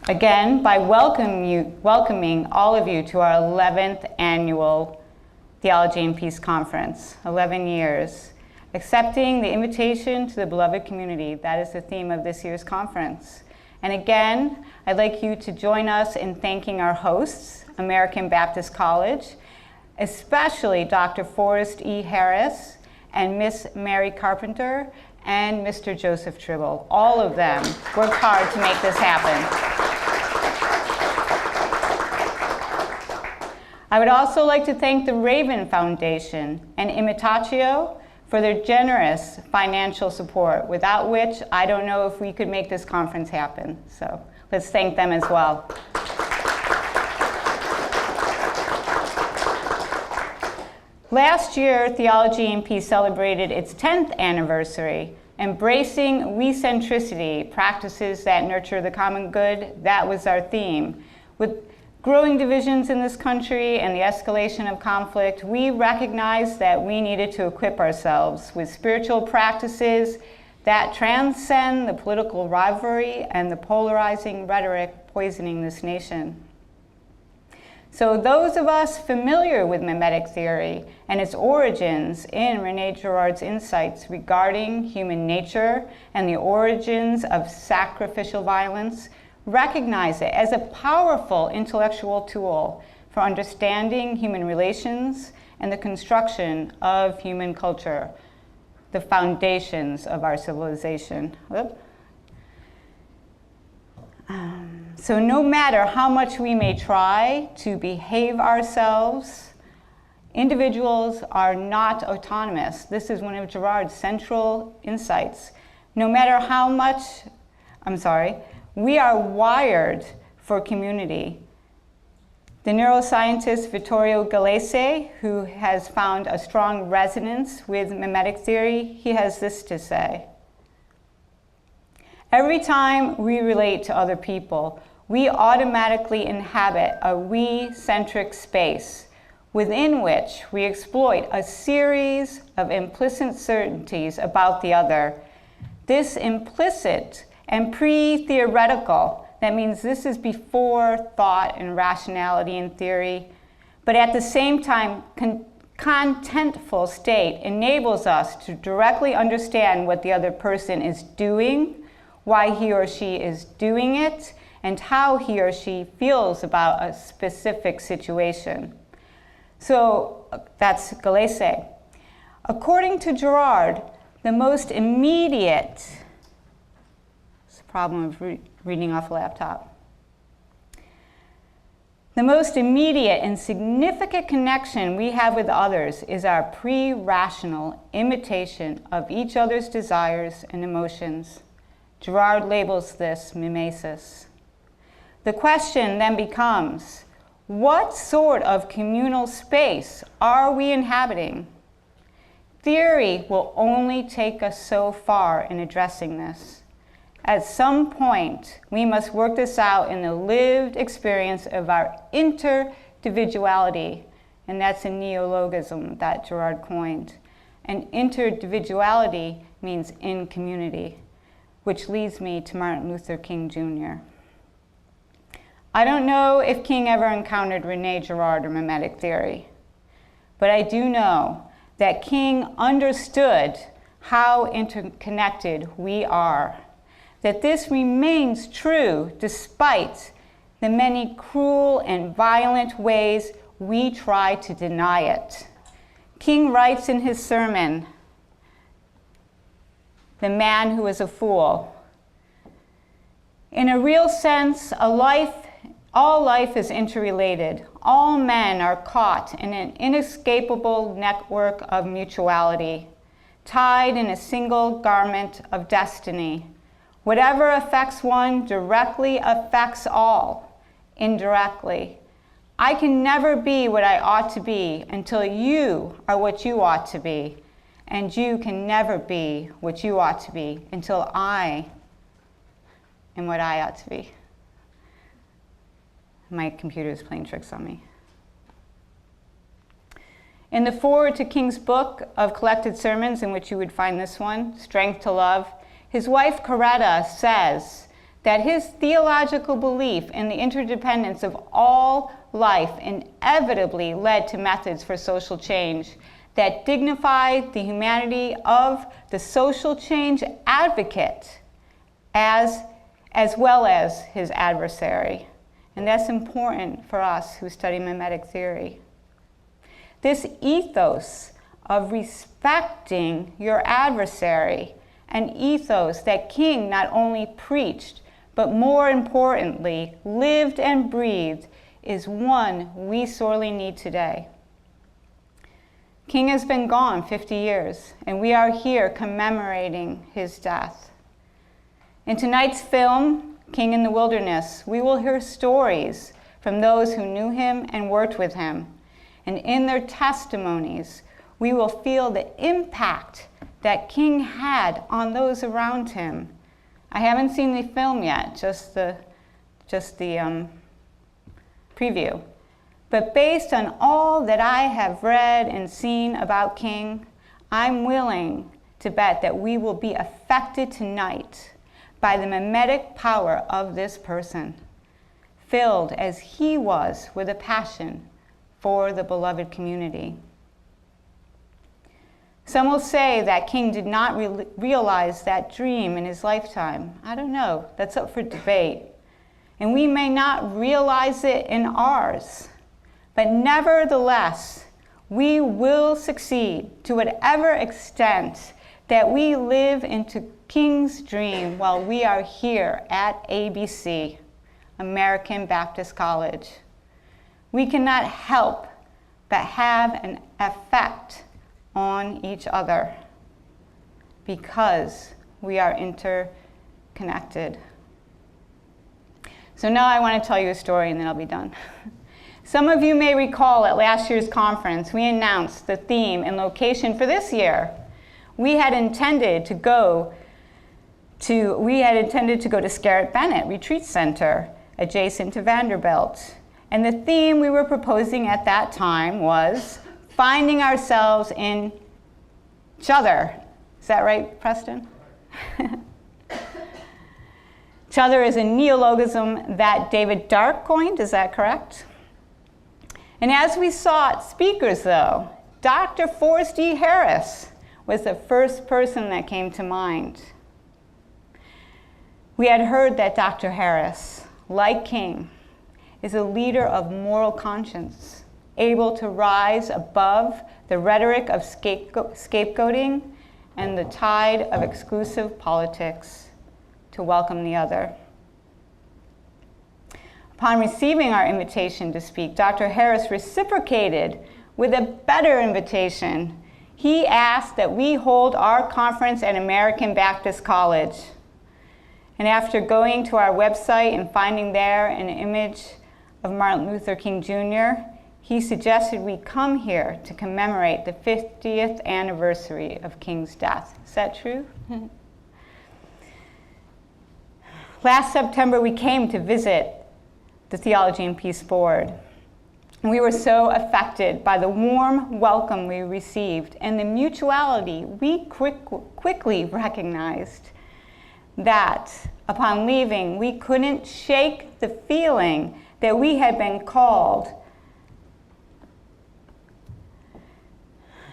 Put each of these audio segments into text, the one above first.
again by welcoming all of you to our 11th annual Theology and Peace Conference, 11 years. Accepting the invitation to the beloved community, that is the theme of this year's conference. And again, I'd like you to join us in thanking our hosts, American Baptist College, especially Dr. Forrest E. Harris and Miss Mary Carpenter and Mr. Joseph Tribble. All of them worked hard to make this happen. I would also like to thank the Raven Foundation and Imitatio for their generous financial support, without which I don't know if we could make this conference happen. So let's thank them as well. Last year, Theology and Peace celebrated its 10th anniversary, embracing we-centricity, practices that nurture the common good. That was our theme. With growing divisions in this country and the escalation of conflict, we recognized that we needed to equip ourselves with spiritual practices that transcend the political rivalry and the polarizing rhetoric poisoning this nation. So those of us familiar with mimetic theory and its origins in René Girard's insights regarding human nature and the origins of sacrificial violence recognize it as a powerful intellectual tool for understanding human relations and the construction of human culture, the foundations of our civilization. So no matter how much we may try to behave ourselves, individuals are not autonomous. This is one of Girard's central insights. No matter how much, we are wired for community. The neuroscientist Vittorio Galese, who has found a strong resonance with mimetic theory, he has this to say. Every time we relate to other people, we automatically inhabit a we-centric space within which we exploit a series of implicit certainties about the other. This implicit and pre-theoretical, that means this is before thought and rationality and theory, but at the same time, contentful state enables us to directly understand what the other person is doing, why he or she is doing it, and how he or she feels about a specific situation. So that's Galese. According to Girard, the most immediate, it's a problem of reading off a laptop. The most immediate and significant connection we have with others is our pre-rational imitation of each other's desires and emotions. Girard labels this mimesis. The question then becomes, what sort of communal space are we inhabiting? Theory will only take us so far in addressing this. At some point, we must work this out in the lived experience of our interindividuality, and that's a neologism that Girard coined. And interindividuality means in community, which leads me to Martin Luther King Jr. I don't know if King ever encountered René Girard or mimetic theory, but I do know that King understood how interconnected we are, that this remains true despite the many cruel and violent ways we try to deny it. King writes in his sermon, "The Man Who Is a Fool," in a real sense, all life is interrelated. All men are caught in an inescapable network of mutuality, tied in a single garment of destiny. Whatever affects one directly affects all, indirectly. I can never be what I ought to be until you are what you ought to be, and you can never be what you ought to be until I am what I ought to be. My computer is playing tricks on me. In the foreword to King's book of collected sermons, in which you would find this one, Strength to Love, his wife Coretta says that his theological belief in the interdependence of all life inevitably led to methods for social change that dignified the humanity of the social change advocate as well as his adversary. And that's important for us who study mimetic theory. This ethos of respecting your adversary, an ethos that King not only preached, but more importantly, lived and breathed, is one we sorely need today. King has been gone 50 years, and we are here commemorating his death. In tonight's film, King in the Wilderness, we will hear stories from those who knew him and worked with him. And in their testimonies, we will feel the impact that King had on those around him. I haven't seen the film yet, just the preview. But based on all that I have read and seen about King, I'm willing to bet that we will be affected tonight by the mimetic power of this person, filled as he was with a passion for the beloved community. Some will say that King did not realize that dream in his lifetime. I don't know, that's up for debate. And we may not realize it in ours, but nevertheless, we will succeed to whatever extent that we live into King's dream while we are here at ABC, American Baptist College. We cannot help but have an effect on each other because we are interconnected. So now I want to tell you a story and then I'll be done. Some of you may recall at last year's conference, we announced the theme and location for this year. We had intended to go to Scarlett Bennett Retreat Center, adjacent to Vanderbilt. And the theme we were proposing at that time was finding ourselves in each other. Is that right, Preston? Each other is a neologism that David Dark coined, is that correct? And as we sought speakers, though, Dr. Forrest E. Harris was the first person that came to mind. We had heard that Dr. Harris, like King, is a leader of moral conscience, able to rise above the rhetoric of scapegoating and the tide of exclusive politics to welcome the other. Upon receiving our invitation to speak, Dr. Harris reciprocated with a better invitation. He asked that we hold our conference at American Baptist College. And after going to our website and finding there an image of Martin Luther King Jr., he suggested we come here to commemorate the 50th anniversary of King's death. Is that true? Last September, we came to visit the Theology and Peace Board. And we were so affected by the warm welcome we received and the mutuality we quickly recognized that upon leaving, we couldn't shake the feeling that we had been called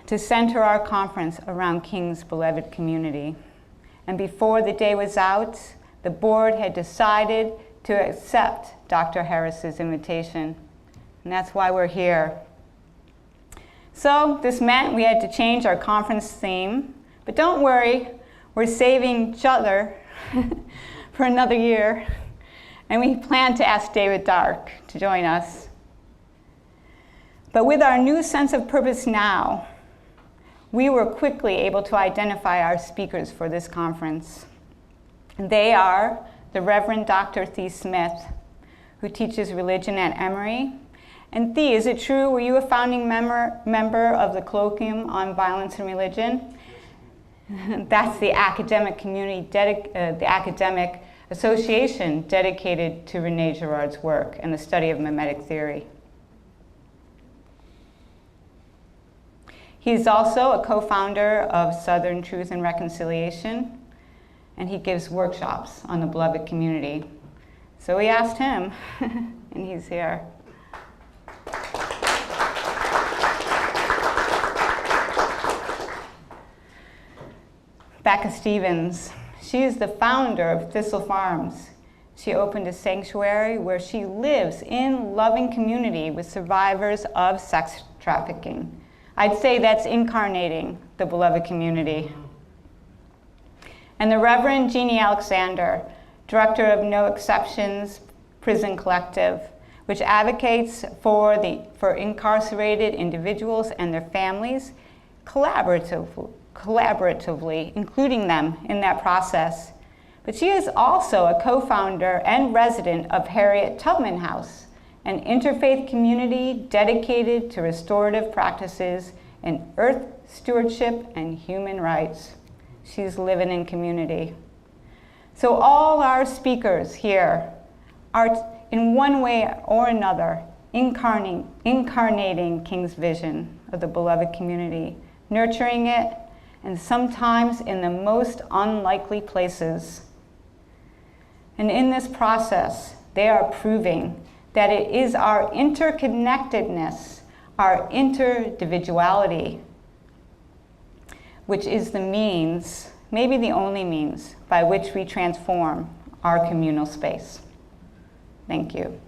to center our conference around King's beloved community. And before the day was out, the board had decided to accept Dr. Harris's invitation. And that's why we're here. So this meant we had to change our conference theme. But don't worry, we're saving each other for another year. And we plan to ask David Dark to join us. But with our new sense of purpose now, we were quickly able to identify our speakers for this conference. They are the Reverend Dr. Thea Smith, who teaches religion at Emory. And Thea, is it true, were you a founding member of the Colloquium on Violence and Religion? That's the academic community, the academic association dedicated to René Girard's work and the study of mimetic theory. He is also a co-founder of Southern Truth and Reconciliation. and he gives workshops on the beloved community. So we asked him, and he's here. Becca Stevens, she is the founder of Thistle Farms. She opened a sanctuary where she lives in loving community with survivors of sex trafficking. I'd say that's incarnating the beloved community. And the Reverend Jeannie Alexander, director of No Exceptions Prison Collective, which advocates for incarcerated individuals and their families collaboratively, including them in that process. But she is also a co-founder and resident of Harriet Tubman House, an interfaith community dedicated to restorative practices in earth stewardship and human rights. She's living in community. So all our speakers here are, in one way or another, incarnating King's vision of the beloved community, nurturing it, and sometimes in the most unlikely places. And in this process, they are proving that it is our interconnectedness, our individuality, which is the means, maybe the only means, by which we transform our communal space. Thank you.